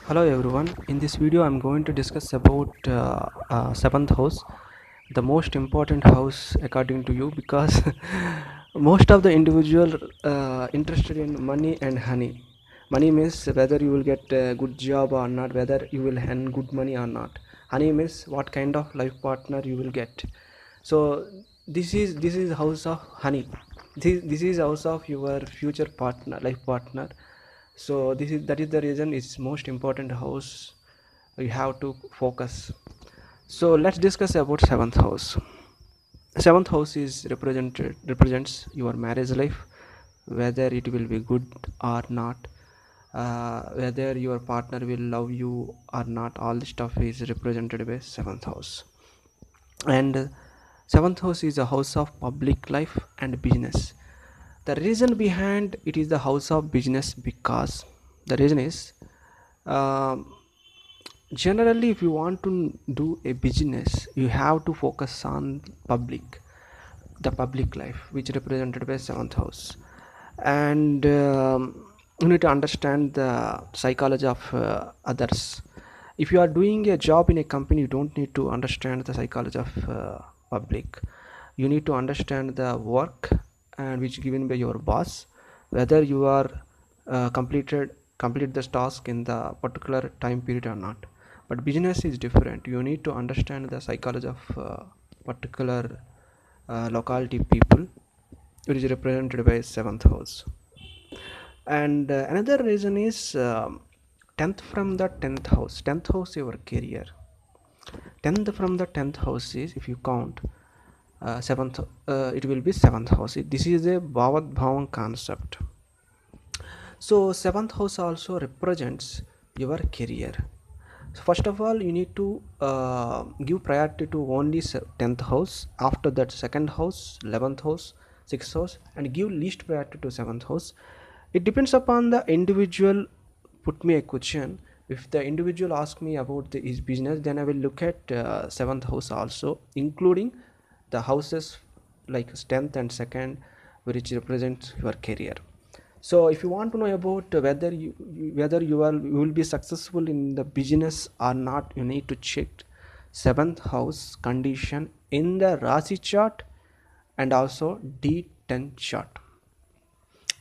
Hello everyone. In this video, I'm going to discuss about seventh house, the most important house according to you, because most of the individual interested in money and honey. Money means whether you will get a good job or not, whether you will earn good money or not. Honey means what kind of life partner you will get. So this is house of honey. This is house of your future partner, life partner. So that is the reason it's most important house you have to focus. So let's discuss about seventh house. Seventh house is represents your marriage life, whether it will be good or not, whether your partner will love you or not. All the stuff is represented by seventh house. And seventh house is a house of public life and business. The reason behind it is the house of business, because the reason is, um, generally if you want to do a business, you have to focus on the public life, which represented by seventh house. And you need to understand the psychology of others. If you are doing a job in a company, you don't need to understand the psychology of public. You need to understand the work and which given by your boss, whether you are complete this task in the particular time period or not. But business is different. You need to understand the psychology of particular locality people, which is represented by seventh house. And another reason is 10th from the 10th house. 10th house your career. 10th from the 10th house is, if you count, seventh, it will be seventh house. This is a bhavat bhavan concept. So seventh house also represents your career. So first of all, you need to give priority to only 10th house. After that, second house, 11th house, 6th house, and give least priority to 7th house. It depends upon the individual. Put me a question. If the individual ask me about his business, then I will look at 7th house also, including the houses like 10th and 2nd, which represents your career. So if you want to know about whether you will be successful in the business or not, you need to check seventh house condition in the Rasi chart and also D10 chart.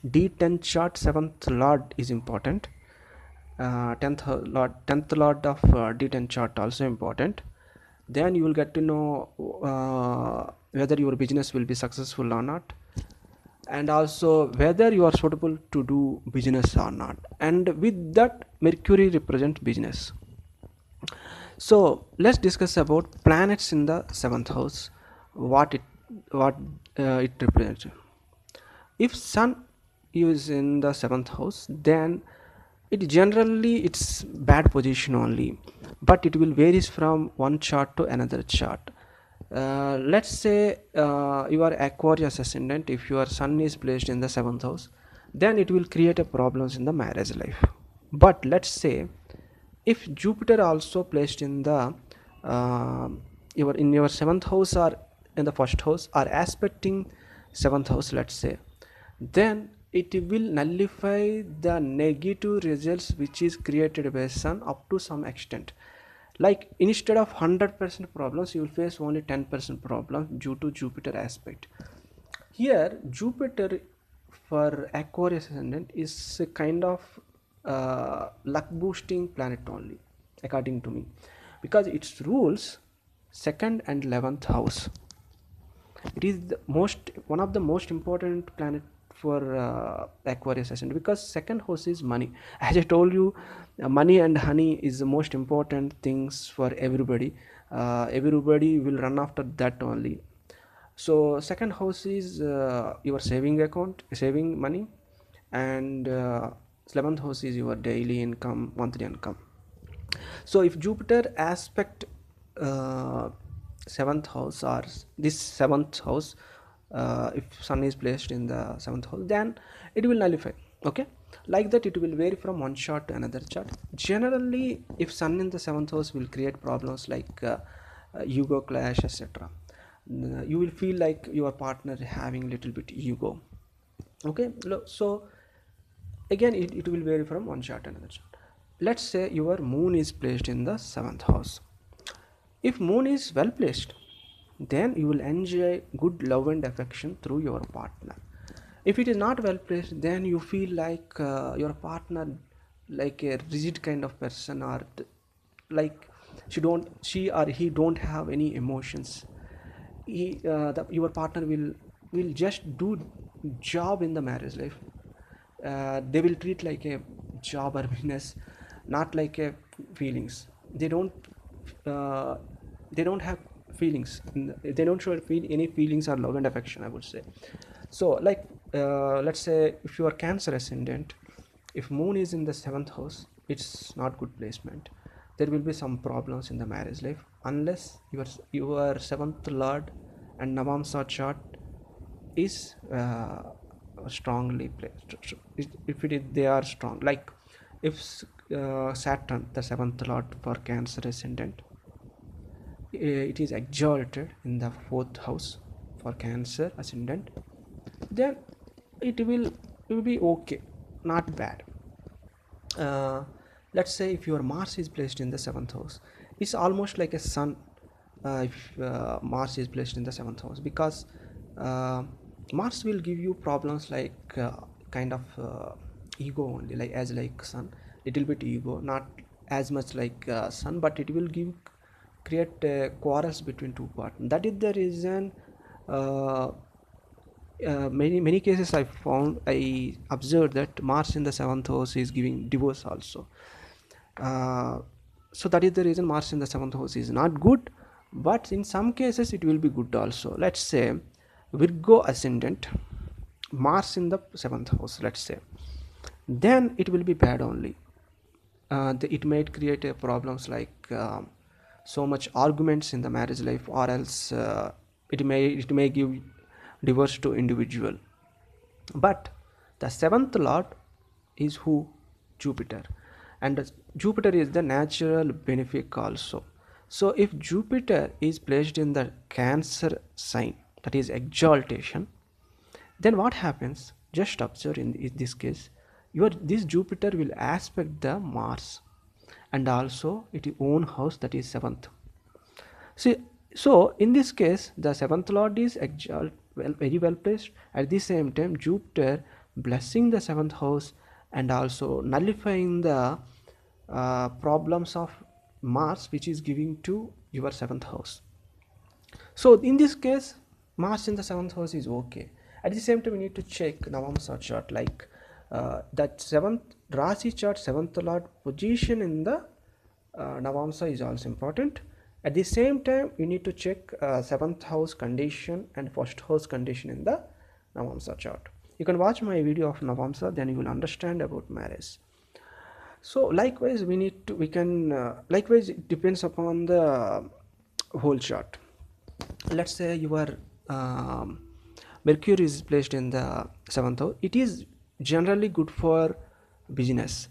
D10 chart, seventh lord is important. 10th lord of D10 chart also important. Then you will get to know whether your business will be successful or not, and also whether you are suitable to do business or not. And with that, Mercury represents business. So let's discuss about planets in the seventh house, what it represents. If Sun is in the seventh house, then it's bad position only, but it will varies from one chart to another chart. Let's say you are Aquarius ascendant. If your sun is placed in the seventh house, then it will create a problems in the marriage life. But let's say if Jupiter also placed in the uh, your seventh house or in the first house or aspecting seventh house, let's say, then it will nullify the negative results which is created by sun up to some extent. Like instead of 100% problems, you will face only 10% problems due to Jupiter aspect. Here Jupiter for Aquarius ascendant is a kind of luck boosting planet only, according to me, because it rules second and 11th house. It is the most one of the most important planet for Aquarius ascendant, because second house is money. As I told you, money and honey is the most important things for everybody. Everybody will run after that only. So second house is your saving account, saving money, and 11th house is your daily income, monthly income. So if Jupiter aspect uh, seventh house, or this seventh house, if sun is placed in the seventh house, then it will nullify. Okay, like that it will vary from one chart to another chart. Generally, if sun in the seventh house will create problems like ego clash, etc. You will feel like your partner having little bit ego. Okay, so again it will vary from one chart to another chart. let's say your moon is placed in the seventh house. If moon is well placed, then you will enjoy good love and affection through your partner. If it is not well placed, then you feel like your partner like a rigid kind of person, or like she or he don't have any emotions. Your partner will just do job in the marriage life. They will treat like a job or business, not like a feelings. Uh, they don't have feelings. They don't show any feelings or love and affection, I would say. So like, let's say if you are Cancer ascendant, if moon is in the seventh house, it's not good placement. There will be some problems in the marriage life unless your seventh lord and Navamsa chart is strongly placed. If it is, they are strong. Like if Saturn, the seventh lord for Cancer ascendant, it is exalted in the fourth house for Cancer ascendant, then it will be okay, not bad. uh, let's say if your Mars is placed in the seventh house, it's almost like a sun. If Mars is placed in the seventh house, because uh, Mars will give you problems like kind of ego only, like as like sun, little bit ego, not as much like sun, but it will create quarrels between two partners. That is the reason. uh, many cases I observed that Mars in the seventh house is giving divorce also. uh, so that is the reason Mars in the seventh house is not good, but in some cases it will be good also. Let's say Virgo ascendant, Mars in the seventh house, let's say, then it will be bad only. It might create problems like so much arguments in the marriage life, or else it may give divorce to individual. But the seventh lord is who? Jupiter. And Jupiter is the natural benefic also. So if Jupiter is placed in the Cancer sign, that is exaltation, then what happens? Just observe in this case, this Jupiter will aspect the Mars, and also its own house, that is seventh. See, so in this case, the seventh lord is very well placed. At the same time, Jupiter blessing the seventh house and also nullifying the problems of Mars, which is giving to your seventh house. So in this case, Mars in the seventh house is okay. At the same time, we need to check Navamsa chart, like that seventh Rasi chart, seventh lord position in the Navamsa is also important. At the same time, you need to check seventh house condition and first house condition in the Navamsa chart. You can watch my video of Navamsa, then you will understand about marriage. So likewise, we can likewise it depends upon the whole chart. Let's say your um, Mercury is placed in the seventh house. It is generally good for business.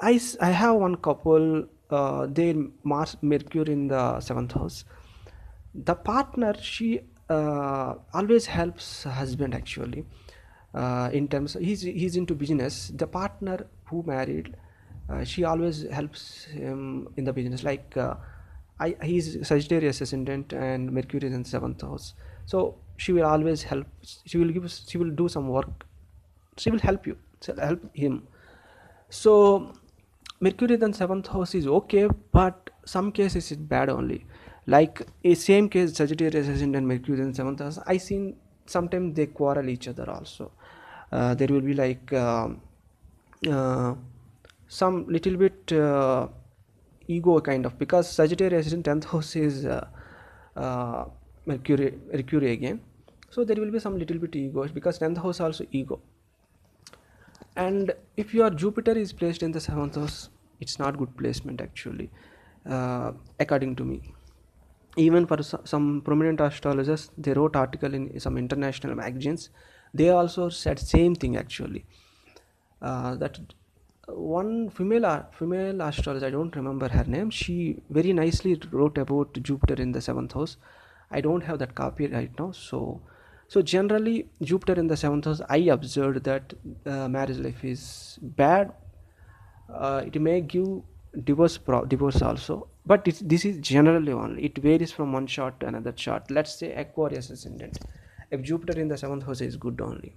I have one couple, their Mars Mercury in the seventh house. The partner, she always helps husband actually, in terms he's into business. The partner who married, she always helps him in the business. Like he's Sagittarius ascendant and Mercury is in seventh house, so she will always help. She will do some work. She will help you, help him. So Mercury in seventh house is okay, but some cases it's bad only. Like a same case, Sagittarius ascendant and Mercury in seventh house, I seen sometimes they quarrel each other also. There will be like uh, some little bit ego kind of, because Sagittarius in 10th house is uh, Mercury again, so there will be some little bit ego, because 10th house also ego. And if your Jupiter is placed in the seventh house, it's not good placement actually, according to me. Even for some prominent astrologers, they wrote article in some international magazines, they also said same thing actually. That one female astrologer, I don't remember her name, she very nicely wrote about Jupiter in the seventh house. I don't have that copy right now. So generally Jupiter in the seventh house, I observed that marriage life is bad It may give divorce also, but this is generally only. It varies from one chart to another chart. Let's say Aquarius ascendant. If Jupiter in the seventh house is good only,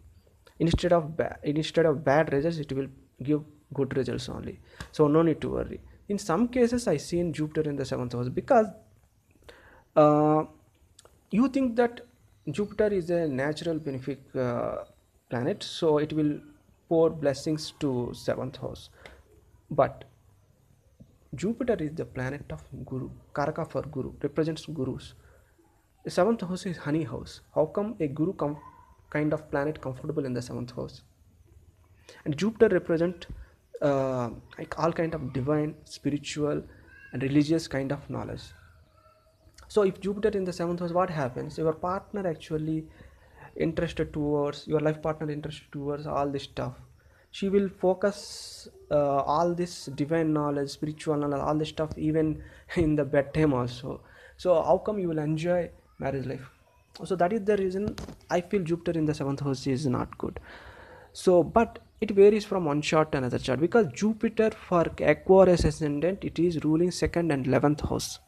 instead of bad results, it will give good results only. So no need to worry. In some cases, I seen Jupiter in the seventh house because uh, you think that Jupiter is a natural benefic planet, so it will pour blessings to seventh house. But Jupiter is the planet of Guru, Karaka for Guru, represents Gurus. The seventh house is honey house. How come a Guru kind of planet comfortable in the seventh house? And Jupiter represent like all kind of divine, spiritual, and religious kind of knowledge. So if Jupiter in the seventh house, what happens? Your partner actually interested towards your life partner interested towards all this stuff. She will focus all this divine knowledge, spiritual knowledge, all this stuff even in the bedtime also. So how come you will enjoy marriage life? So that is the reason I feel Jupiter in the seventh house is not good. So but it varies from one chart to another chart, because Jupiter for Aquarius ascendant, it is ruling second and 11th house.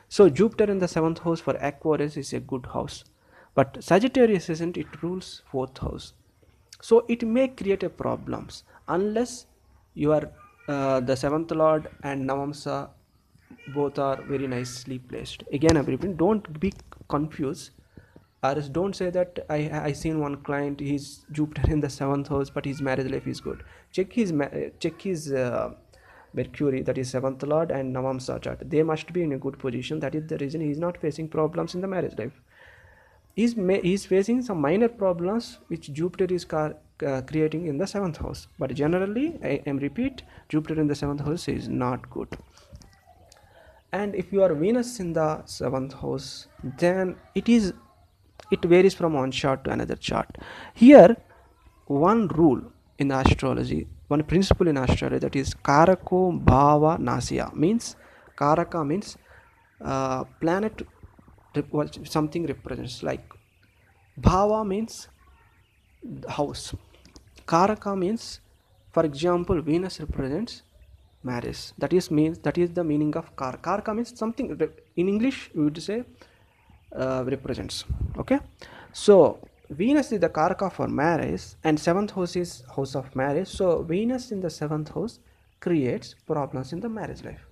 So Jupiter in the seventh house for Aquarius is a good house, but Sagittarius isn't. It rules fourth house, so it may create a problems unless you are the seventh lord and Navamsa both are very nicely placed. Again, everyone, don't be confused, or else don't say that I seen one client, he's Jupiter in the seventh house but his marriage life is good. Check his Mercury, that is seventh lord, and Navamsa chart. They must be in a good position. That is the reason he is not facing problems in the marriage life. He's facing some minor problems which Jupiter is creating in the seventh house. But generally, I am repeat, Jupiter in the seventh house is not good. And if you are Venus in the seventh house, then it varies from one chart to another chart. Here, one rule in astrology, one principle in astrology, that is Karako Bhava Nasya, means Karaka means planet something represents, like Bhava means house, Karaka means, for example, Venus represents marriage. That is the meaning of Karaka means something. In English we would say represents. Okay, so Venus is the Karaka for marriage, and seventh house is house of marriage. So Venus in the seventh house creates problems in the marriage life.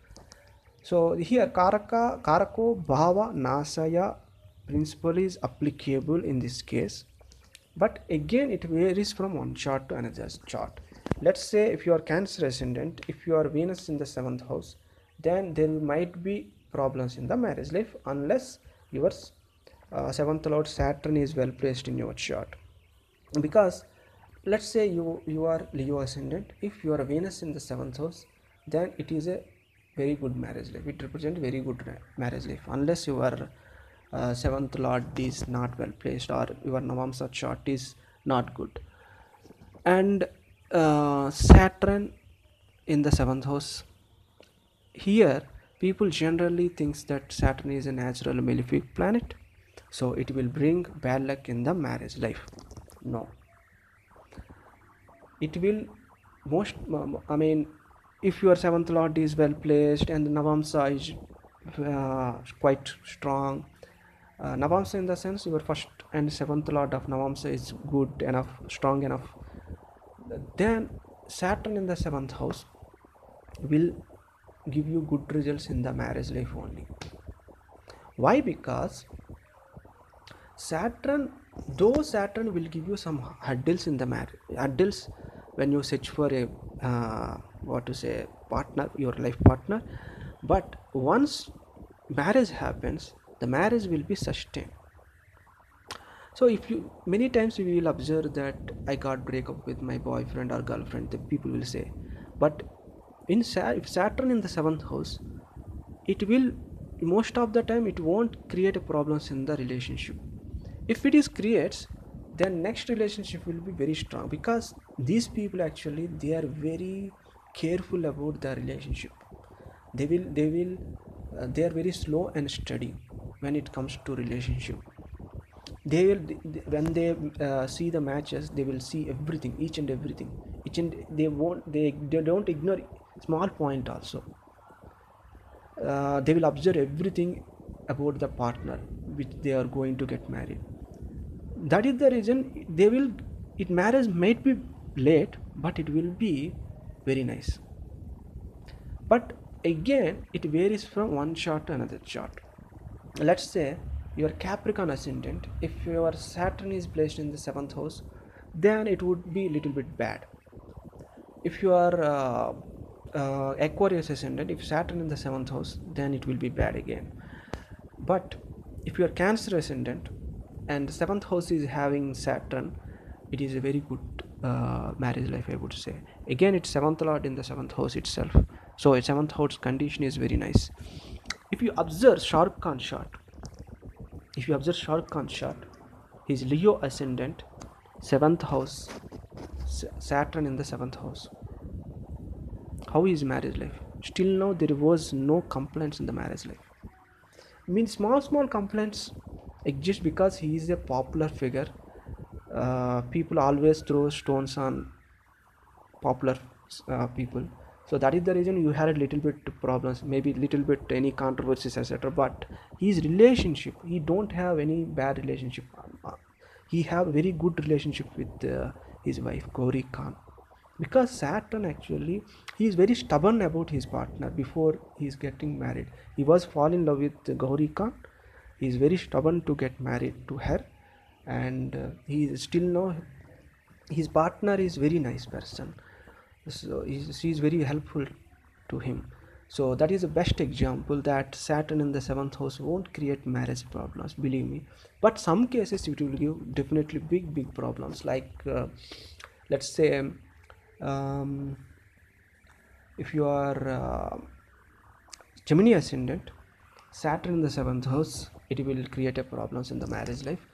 So here Karako Bhava Nasaya principle is applicable in this case, but again it varies from one chart to another chart. Let's say if you are Cancer ascendant, if you are Venus in the seventh house, then there might be problems in the marriage life unless your seventh lord Saturn is well placed in your chart. Because let's say you are Leo ascendant, if you are Venus in the seventh house, then it is a very good marriage life. It represents very good marriage life unless your seventh lord is not well placed or your Navamsa chart is not good. And Saturn in the seventh house, here people generally thinks that Saturn is a natural malefic planet, so it will bring bad luck in the marriage life. No, it will most I mean, if your seventh lord is well placed and the Navamsa is quite strong, Navamsa in the sense your first and seventh lord of Navamsa is good enough, strong enough, then Saturn in the seventh house will give you good results in the marriage life only. Why? Because Saturn, though Saturn will give you some hurdles in the marriage, hurdles when you search for a what to say partner, your life partner, but once marriage happens, the marriage will be sustained. So if you, many times we will observe that I got break up with my boyfriend or girlfriend, the people will say, but in if Saturn in the seventh house, it will, most of the time it won't create a problems in the relationship. If it is creates, then next relationship will be very strong, because these people actually they are very careful about the relationship. They are very slow and steady when it comes to relationship. They will, when they see the matches, they will see everything, each and everything, each and they won't, they don't ignore small point also. They will observe everything about the partner which they are going to get married. That is the reason they will, it marriage might be late, but it will be very nice. But again, it varies from one chart to another chart. Let's say your Capricorn ascendant, if your Saturn is placed in the seventh house, then it would be a little bit bad. If you are Aquarius ascendant, if Saturn in the seventh house, then it will be bad again. But if you are Cancer ascendant and the seventh house is having Saturn, it is a very good marriage life, I would say. Again, it's seventh lord in the seventh house itself, so a seventh house condition is very nice. If you observe Shah Rukh Khan chart, if you observe Shah Rukh Khan chart, his Leo ascendant, seventh house, Saturn in the seventh house. How is marriage life? Still now there was no complaints in the marriage life. Means small complaints exist because he is a popular figure. People always throw stones on popular people, so that is the reason you had a little bit problems, maybe little bit any controversies, etc. But his relationship, he don't have any bad relationship. He have very good relationship with his wife Gauri Khan, because Saturn actually, he is very stubborn about his partner. Before he is getting married, he was fall in love with Gauri Khan. He is very stubborn to get married to her, and he is still now, his partner is very nice person, so she is very helpful to him. So that is the best example that Saturn in the seventh house won't create marriage problems, believe me. But some cases it will give definitely big problems, like let's say um, if you are Gemini ascendant, Saturn in the seventh house, it will create a problems in the marriage life.